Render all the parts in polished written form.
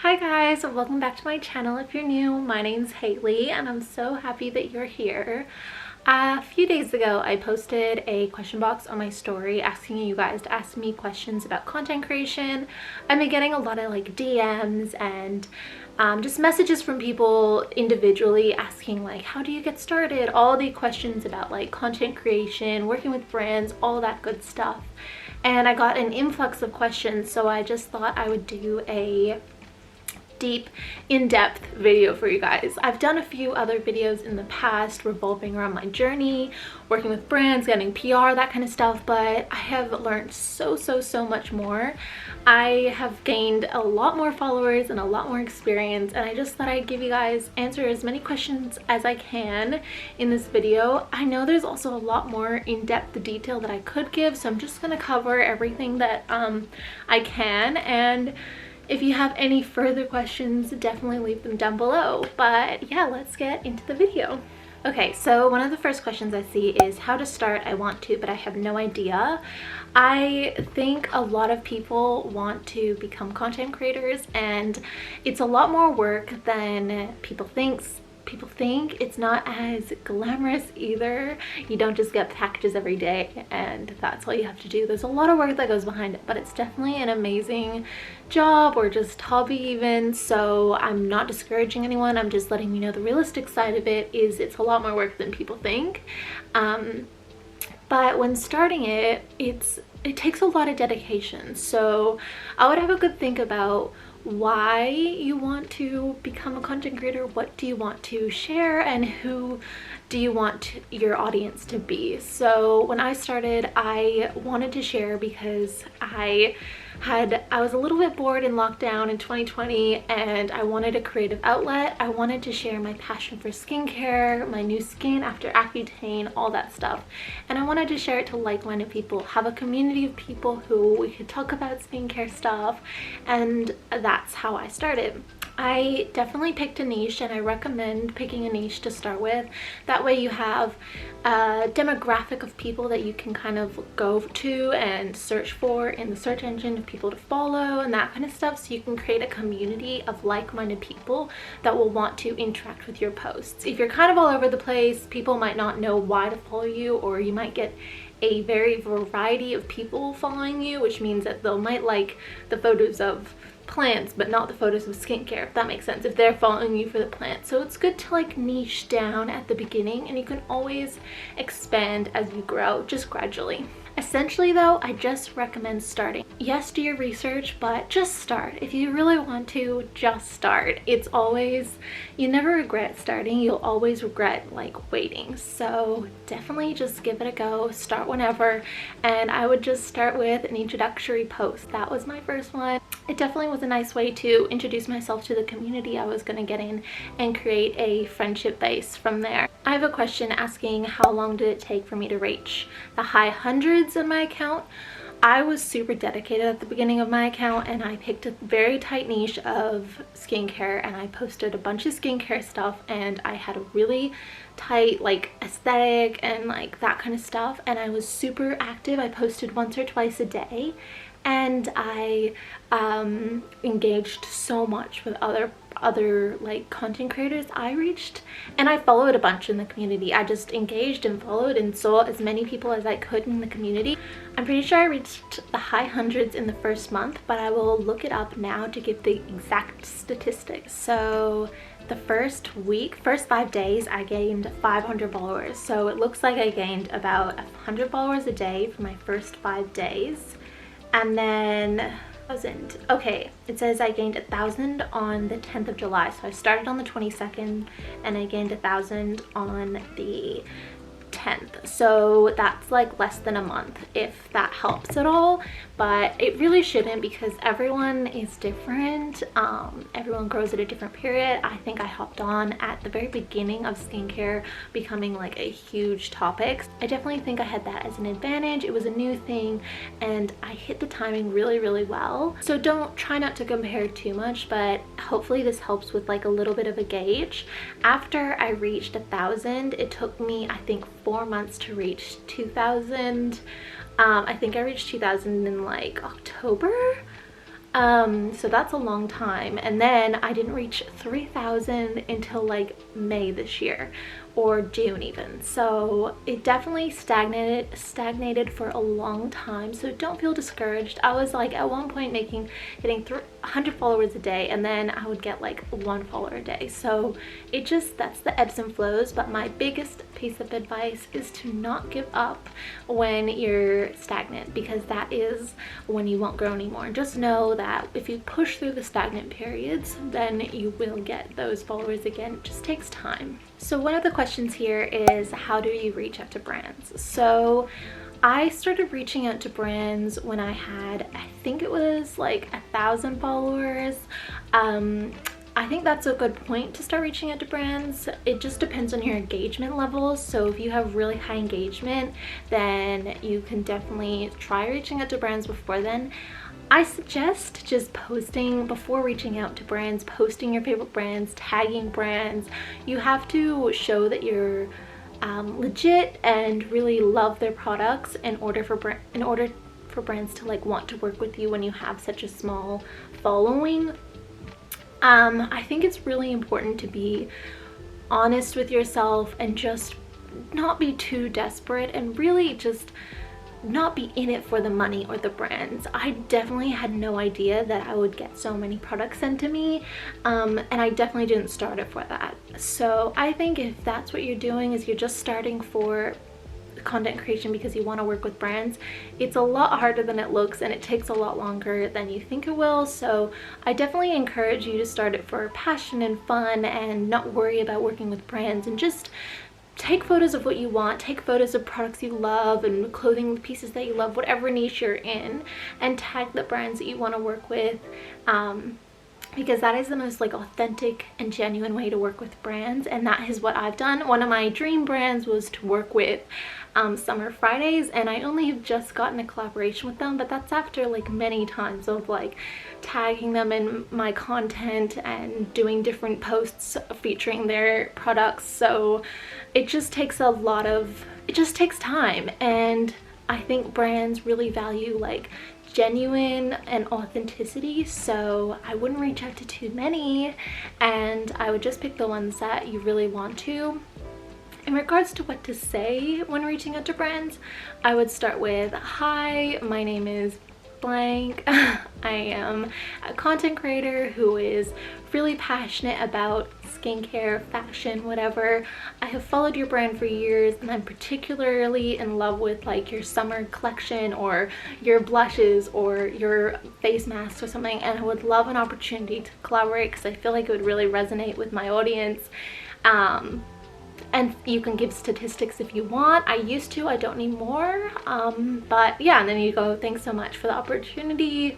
Hi guys, welcome back to my channel. If you're new, my name's Hayleigh and I'm so happy that you're here. A few days ago I posted a question box on my story asking you guys to ask me questions about content creation. I've been getting a lot of DMs and just messages from people individually asking how do you get started, all the questions about content creation, working with brands, all that good stuff. And I got an influx of questions, so I just thought I would do a deep, in-depth video for you guys. I've done a few other videos in the past revolving around my journey, working with brands, getting PR, that kind of stuff, but I have learned so much more. I have gained a lot more followers and a lot more experience, and I just thought I'd give you guys, answer as many questions as I can in this video. I know there's also a lot more in-depth detail that I could give, so I'm just gonna cover everything that I can, and if you have any further questions, definitely leave them down below. But yeah, let's get into the video. Okay, so one of the first questions I see is how to start. I want to, but I have no idea. I think a lot of people want to become content creators, and it's a lot more work than people think. It's not as glamorous either. You don't just get packages every day and that's all you have to do. There's a lot of work that goes behind it, but it's definitely an amazing job or just hobby even. So I'm not discouraging anyone. I'm just letting you know the realistic side of it is it's a lot more work than people think. But when starting it takes a lot of dedication. So I would have a good think about why you want to become a content creator, what do you want to share, and who do you want your audience to be. So when I started, I wanted to share because I was a little bit bored in lockdown in 2020 and I wanted a creative outlet. I wanted to share my passion for skincare, my new skin after Accutane, all that stuff. And I wanted to share it to like-minded people, have a community of people who we could talk about skincare stuff, and that's how I started. I definitely picked a niche, and I recommend picking a niche to start with. That way you have a demographic of people that you can kind of go to and search for in the search engine, of people to follow and that kind of stuff, so you can create a community of like-minded people that will want to interact with your posts. If you're kind of all over the place, people might not know why to follow you, or you might get a very variety of people following you, which means that they might like the photos of plants but not the photos of skincare, if that makes sense, if they're following you for the plants. So it's good to niche down at the beginning, and you can always expand as you grow, just gradually. Essentially though, I just recommend starting. Yes, do your research, but just start. If you really want to, just start. It's always, you never regret starting, you'll always regret waiting. So definitely just give it a go, start whenever, and I would just start with an introductory post. That was my first one. It definitely was a nice way to introduce myself to the community I was going to get in and create a friendship base from there. I have a question asking how long did it take for me to reach the high hundreds in my account. I was super dedicated at the beginning of my account, and I picked a very tight niche of skincare, and I posted a bunch of skincare stuff, and I had a really tight aesthetic and that kind of stuff, and I was super active. I posted once or twice a day, and I engaged so much with other content creators I reached, and I followed a bunch in the community. I just engaged and followed and saw as many people as I could in the community. I'm pretty sure I reached the high hundreds in the first month, but I will look it up now to give the exact statistics. So the first 5 days, I gained 500 followers. So it looks like I gained about 100 followers a day for my first 5 days. And then okay, it says I gained 1,000 on the 10th of July. So I started on the 22nd and I gained 1,000 on the 10th. So that's less than a month, if that helps at all, but it really shouldn't, because everyone is different. Everyone grows at a different period. I think I hopped on at the very beginning of skincare becoming a huge topic. I definitely think I had that as an advantage. It was a new thing and I hit the timing really well. So try not to compare too much, but hopefully this helps with a little bit of a gauge. After I reached 1,000, it took me, I think, 4 months to reach 2,000. I think I reached 2,000 in October. So that's a long time. And then I didn't reach 3,000 until like May this year, or June even. So it definitely stagnated for a long time. So don't feel discouraged. I was like at one point getting 100 followers a day, and then I would get like 1 follower a day. So that's the ebbs and flows. But my biggest piece of advice is to not give up when you're stagnant, because that is when you won't grow anymore. Just know that if you push through the stagnant periods, then you will get those followers again. It just takes time. So one of the questions here is, how do you reach out to brands? So I started reaching out to brands when I had, I think it was like 1,000 followers. I think that's a good point to start reaching out to brands. It just depends on your engagement levels. So if you have really high engagement, then you can definitely try reaching out to brands before then. I suggest just posting before reaching out to brands, posting your favorite brands, tagging brands. You have to show that you're legit and really love their products in order for brands to like want to work with you when you have such a small following. I think it's really important to be honest with yourself and just not be too desperate, and really just not be in it for the money or the brands. I definitely had no idea that I would get so many products sent to me, and I definitely didn't start it for that. So I think if that's what you're doing, is you're just starting for content creation because you want to work with brands, it's a lot harder than it looks, and it takes a lot longer than you think it will. So I definitely encourage you to start it for passion and fun, and not worry about working with brands, and just take photos of what you want, take photos of products you love and clothing pieces that you love, whatever niche you're in, and tag the brands that you want to work with, because that is the most like authentic and genuine way to work with brands. And that is what I've done. One of my dream brands was to work with Summer Fridays, and I only have just gotten a collaboration with them, but that's after like many times of like tagging them in my content and doing different posts featuring their products. So it just takes it just takes time, and I think brands really value like genuine and authenticity. So I wouldn't reach out to too many, and I would just pick the ones that you really want to. In regards to what to say when reaching out to brands, I would start with, hi, my name is blank. I am a content creator who is really passionate about skincare, fashion, whatever. I have followed your brand for years, and I'm particularly in love with like your summer collection or your blushes or your face masks or something, and I would love an opportunity to collaborate because I feel like it would really resonate with my audience. And you can give statistics if you want. I used to, I don't need more. But yeah, and then you go, thanks so much for the opportunity,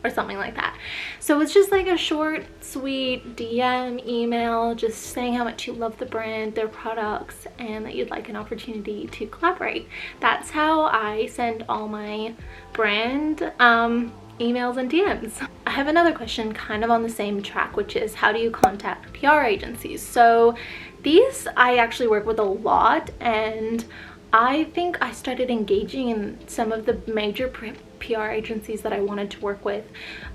or something like that. So it's just like a short, sweet DM, email, just saying how much you love the brand, their products, and that you'd like an opportunity to collaborate. That's how I send all my brand emails and DMs. I have another question kind of on the same track, which is, how do you contact PR agencies? So these I actually work with a lot, and I think I started engaging in some of the major PR agencies that I wanted to work with,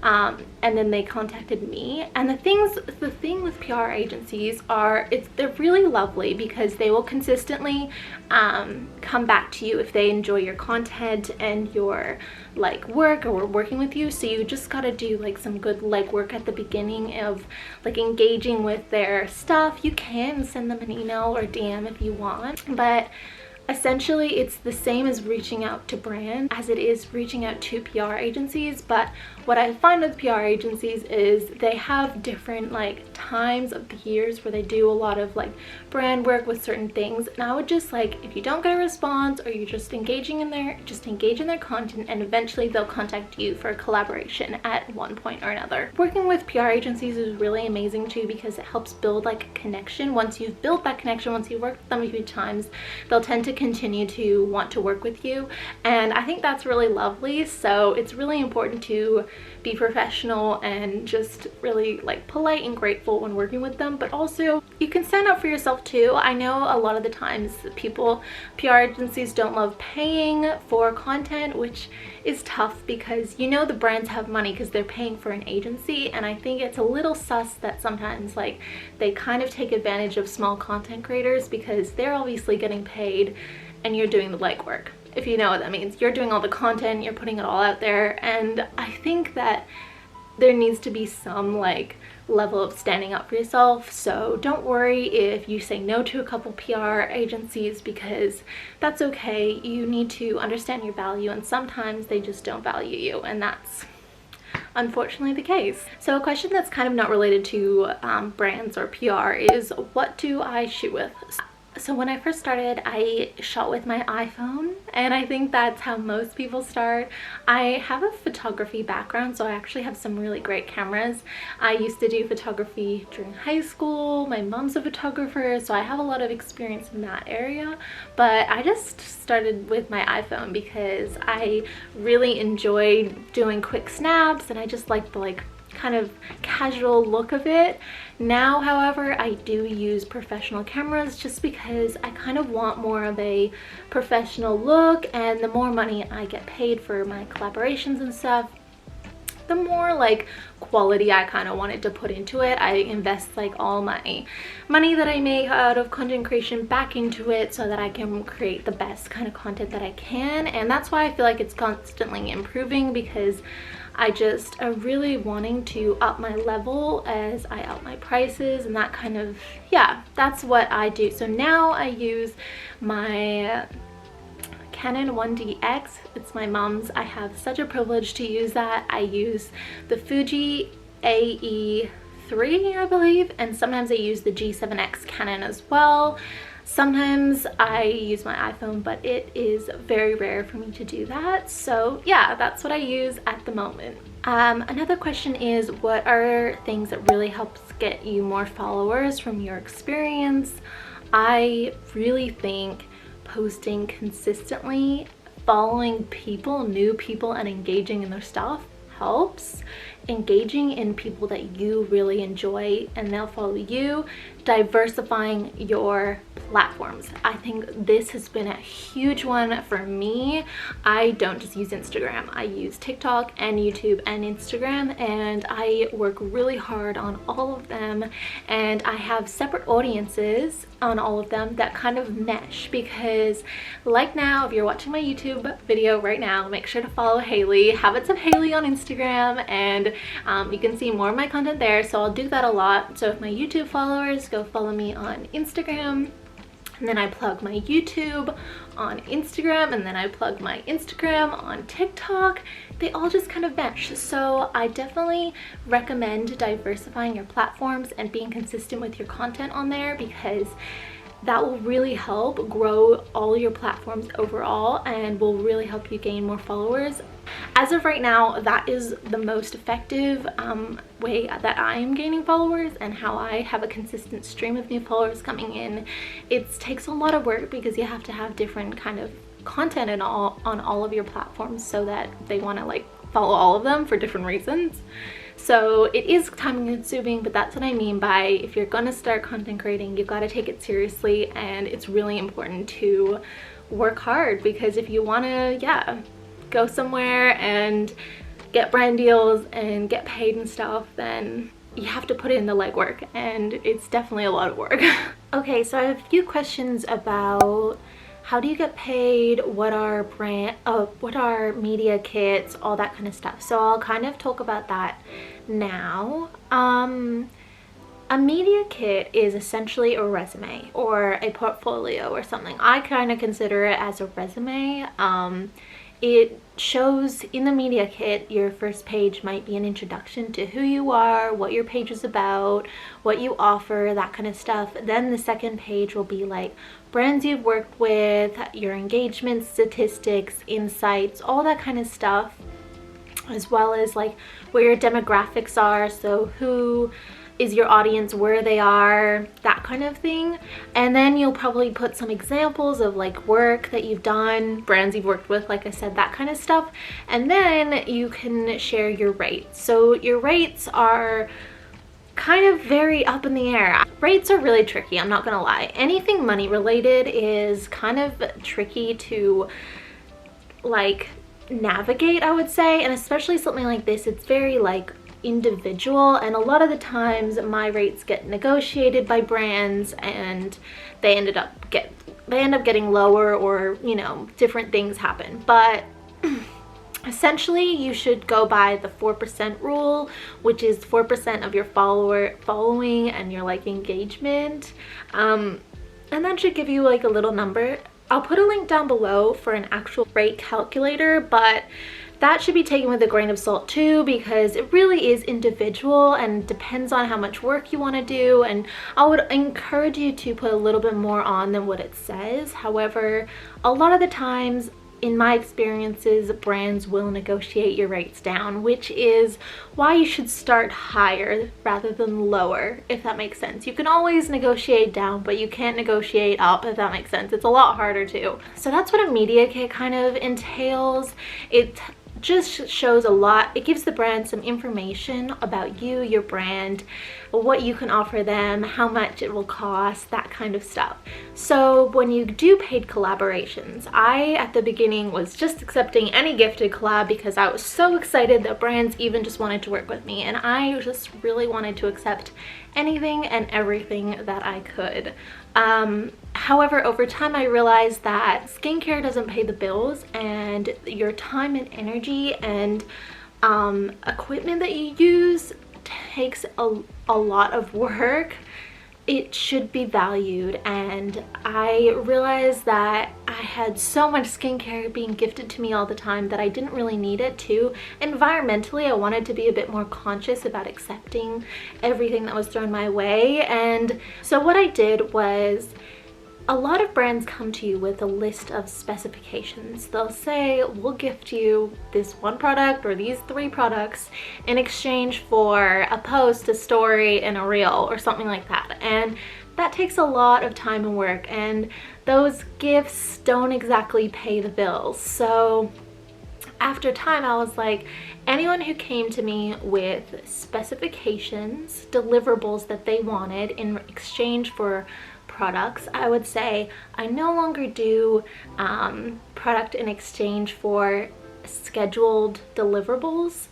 and then they contacted me. And the thing with PR agencies are, they're really lovely because they will consistently come back to you if they enjoy your content and your like work, or working with you. So you just gotta do like some good legwork at the beginning of like engaging with their stuff. You can send them an email or DM if you want, but essentially it's the same as reaching out to brands as it is reaching out to PR agencies. But what I find with PR agencies is they have different like times of the years where they do a lot of like brand work with certain things, and I would just like, if you don't get a response or you're just engaging in their content, and eventually they'll contact you for a collaboration at one point or another. Working with PR agencies is really amazing too, because it helps build like a connection. Once you've built that connection, once you've worked with them a few times, they'll tend to continue to want to work with you, and I think that's really lovely. So it's really important to be professional and just really like polite and grateful when working with them, but also you can stand up for yourself too. I know a lot of the times people, PR agencies don't love paying for content, which is tough because you know the brands have money because they're paying for an agency, and I think it's a little sus that sometimes like they kind of take advantage of small content creators because they're obviously getting paid and you're doing the legwork. If you know what that means, you're doing all the content, you're putting it all out there, and I think that there needs to be some like level of standing up for yourself. So don't worry if you say no to a couple PR agencies, because that's okay. You need to understand your value, and sometimes they just don't value you, and that's unfortunately the case. So a question that's kind of not related to brands or PR is, what do I shoot with? So when I first started, I shot with my iPhone, and I think that's how most people start. I have a photography background, so I actually have some really great cameras. I used to do photography during high school. My mom's a photographer, so I have a lot of experience in that area, but I just started with my iPhone because I really enjoyed doing quick snaps, and I just like the kind of casual look of it. Now, however, I do use professional cameras just because I kind of want more of a professional look, and the more money I get paid for my collaborations and stuff, the more like quality I kind of wanted to put into it. I invest like all my money that I make out of content creation back into it so that I can create the best kind of content that I can, and that's why I feel like it's constantly improving, because I just am really wanting to up my level as I up my prices, and that kind of, yeah, that's what I do. So now I use my Canon 1DX. It's my mom's. I have such a privilege to use that. I use the Fuji AE3, I believe, and sometimes I use the G7X Canon as well. Sometimes I use my iPhone, but it is very rare for me to do that. So yeah, that's what I use at the moment. Another question is, what are things that really helps get you more followers from your experience? I really think posting consistently, following people, new people, and engaging in their stuff helps. Engaging in people that you really enjoy and they'll follow you. Diversifying your platforms. I think this has been a huge one for me. I don't just use Instagram. I use TikTok and YouTube and Instagram, and I work really hard on all of them, and I have separate audiences on all of them that kind of mesh, because like now, if you're watching my YouTube video right now, make sure to follow Hayleigh, Habits of Hayleigh on Instagram, and you can see more of my content there. So I'll do that a lot. So if my YouTube followers, go follow me on Instagram, and then I plug my YouTube on Instagram, and then I plug my Instagram on TikTok. They all just kind of mesh. So I definitely recommend diversifying your platforms and being consistent with your content on there, because that will really help grow all your platforms overall and will really help you gain more followers. As of right now, that is the most effective way that I am gaining followers, and how I have a consistent stream of new followers coming in. It takes a lot of work because you have to have different kind of content and on all of your platforms so that they want to like follow all of them for different reasons. So it is time consuming, but that's what I mean by, if you're gonna start content creating, you've got to take it seriously, and it's really important to work hard, because if you want to, yeah, go somewhere and get brand deals and get paid and stuff, then you have to put in the legwork, and it's definitely a lot of work. Okay, so I have a few questions about how do you get paid, what are media kits, all that kind of stuff. So I'll kind of talk about that now. A media kit is essentially a resume or a portfolio or something. I kind of consider it as a resume. It shows in the media kit, your first page might be an introduction to who you are, what your page is about, what you offer, that kind of stuff. Then the second page will be like brands you've worked with, your engagement statistics, insights, all that kind of stuff, as well as like where your demographics are, so who is your audience where they are, that kind of thing. And then you'll probably put some examples of like work that you've done, brands you've worked with, like I said, that kind of stuff. And then you can share your rates. So your rates are kind of very up in the air. Rates are really tricky, I'm not gonna lie. Anything money related is kind of tricky to like navigate, I would say, and especially something like this, it's very like individual, and a lot of the times my rates get negotiated by brands and they end up getting lower, or you know, different things happen. But essentially you should go by the 4% rule, which is 4% of your following and your like engagement, and that should give you like a little number. I'll put a link down below for an actual rate calculator, but that should be taken with a grain of salt too, because it really is individual and depends on how much work you want to do. And I would encourage you to put a little bit more on than what it says. However, a lot of the times, in my experiences, brands will negotiate your rates down, which is why you should start higher rather than lower, if that makes sense. You can always negotiate down, but you can't negotiate up, if that makes sense. It's a lot harder too. So that's what a media kit kind of entails. It just shows a lot. It gives the brand some information about you, your brand, what you can offer them, how much it will cost, that kind of stuff. So when you do paid collaborations, I at the beginning was just accepting any gifted collab because I was so excited that brands even just wanted to work with me, and I just really wanted to accept anything and everything that I could. However, over time I realized that skincare doesn't pay the bills, and your time and energy and equipment that you use takes a lot of work. It should be valued, and I realized that I had so much skincare being gifted to me all the time that I didn't really need it too. Environmentally, I wanted to be a bit more conscious about accepting everything that was thrown my way. And so what I did was, a lot of brands come to you with a list of specifications. They'll say, we'll gift you this one product or these 3 products in exchange for a post, a story, and a reel, or something like that. And that takes a lot of time and work, and those gifts don't exactly pay the bills. So after time, I was like, anyone who came to me with specifications, deliverables that they wanted in exchange for products, I would say I no longer do product in exchange for scheduled deliverables.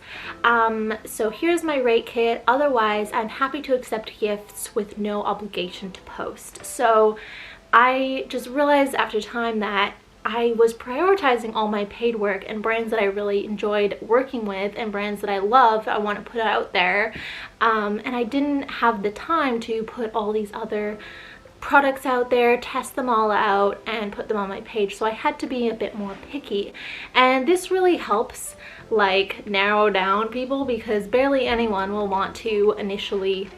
So here's my rate kit. Otherwise, I'm happy to accept gifts with no obligation to post. So I just realized after time that I was prioritizing all my paid work and brands that I really enjoyed working with and brands that I love, I want to put out there, and I didn't have the time to put all these other products out there, test them all out, and put them on my page. So I had to be a bit more picky, and this really helps like narrow down people, because barely anyone will want to initially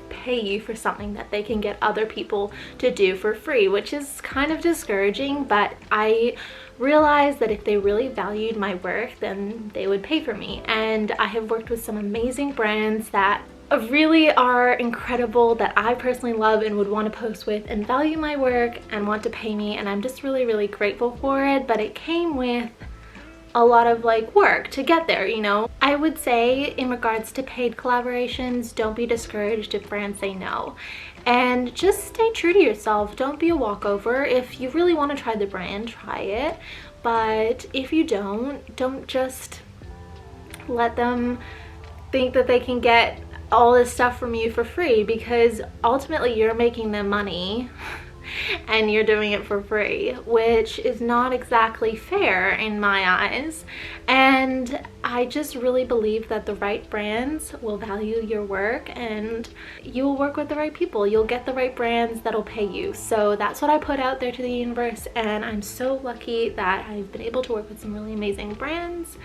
pay you for something that they can get other people to do for free, which is kind of discouraging. But I realized that if they really valued my work, then they would pay for me. And I have worked with some amazing brands that really are incredible, that I personally love and would want to post with and value my work and want to pay me, and I'm just really grateful for it. But it came with a lot of like work to get there, you know. I would say in regards to paid collaborations, don't be discouraged if brands say no, and just stay true to yourself. Don't be a walkover. If you really want to try the brand, try it, but if you don't just let them think that they can get all this stuff from you for free, because ultimately you're making them money and you're doing it for free, which is not exactly fair in my eyes. And I just really believe that the right brands will value your work, and you will work with the right people. You'll get the right brands that'll pay you. So that's what I put out there to the universe, and I'm so lucky that I've been able to work with some really amazing brands.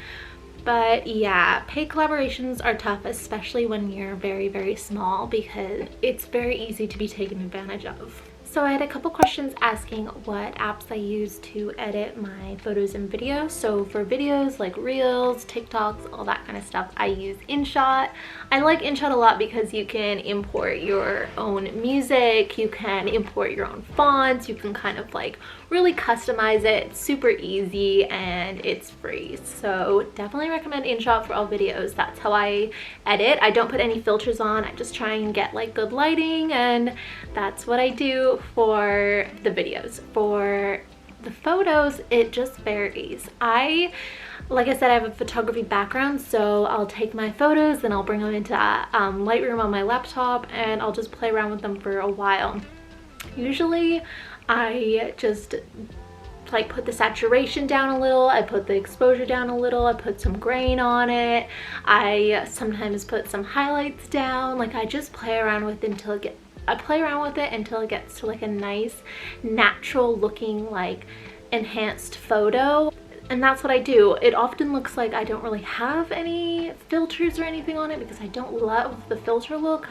But yeah, paid collaborations are tough, especially when you're very small, because it's very easy to be taken advantage of. So I had a couple questions asking what apps I use to edit my photos and videos. So for videos like Reels, TikToks, all that kind of stuff, I use InShot. I like InShot a lot because you can import your own music, you can import your own fonts, you can kind of like really customize it. It's super easy and it's free. So definitely recommend InShot for all videos. That's how I edit. I don't put any filters on. I just try and get like good lighting, and that's what I do for the videos. For the photos, it just varies. Like I said, I have a photography background, so I'll take my photos and I'll bring them into Lightroom on my laptop, and I'll just play around with them for a while. Usually I just like put the saturation down a little, I put the exposure down a little, I put some grain on it, I sometimes put some highlights down. Like I just play around with it until it gets to like a nice natural looking like enhanced photo. And that's what I do. It often looks like I don't really have any filters or anything on it because I don't love the filter look,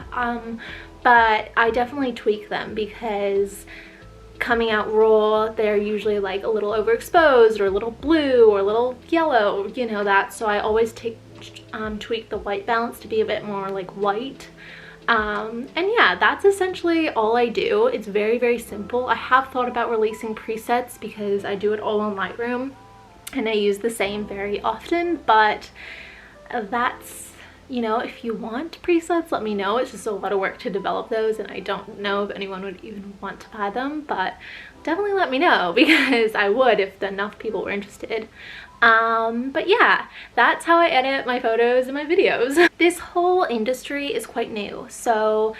but I definitely tweak them because coming out raw, they're usually like a little overexposed or a little blue or a little yellow, you know that. So I always tweak the white balance to be a bit more like white. And yeah, that's essentially all I do. It's very, very simple. I have thought about releasing presets because I do it all in Lightroom and I use the same very often, but that's, you know, if you want presets, let me know. It's just a lot of work to develop those, and I don't know if anyone would even want to buy them, but definitely let me know because I would if enough people were interested. But yeah, that's how I edit my photos and my videos. This whole industry is quite new, so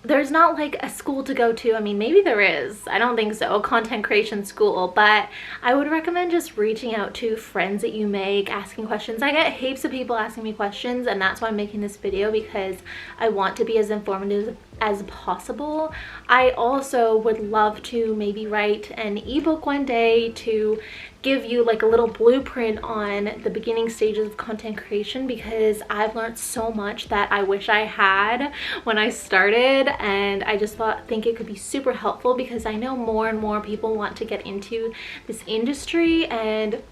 there's not like a school to go to. I mean, maybe there is, I don't think so, a content creation school, but I would recommend just reaching out to friends that you make, asking questions. I get heaps of people asking me questions, and that's why I'm making this video, because I want to be as informative as possible. I also would love to maybe write an ebook one day to give you like a little blueprint on the beginning stages of content creation, because I've learned so much that I wish I had when I started, and I just think it could be super helpful because I know more and more people want to get into this industry, and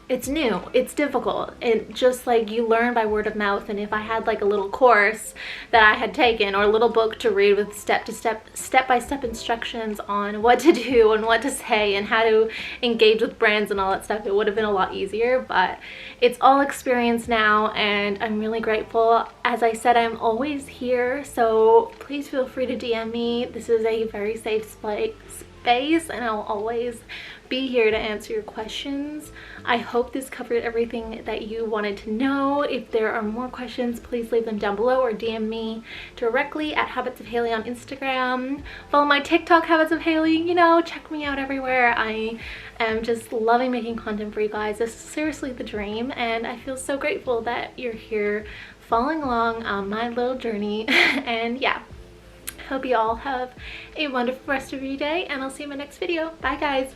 it's new, it's difficult. It just like you learn by word of mouth, and if I had like a little course that I had taken or a little book to read with step-by-step instructions on what to do and what to say and how to engage with brands and all that stuff, it would have been a lot easier. But it's all experience now, and I'm really grateful. As I said, I'm always here, so please feel free to DM me. This is a very safe space, and I'll always be here to answer your questions. I hope this covered everything that you wanted to know. If there are more questions, please leave them down below or DM me directly at Habits of Hayleigh on Instagram. Follow my TikTok, Habits of Hayleigh. You know, check me out everywhere. I am just loving making content for you guys. This is seriously the dream, and I feel so grateful that you're here following along on my little journey. And yeah, hope you all have a wonderful rest of your day, and I'll see you in my next video. Bye guys.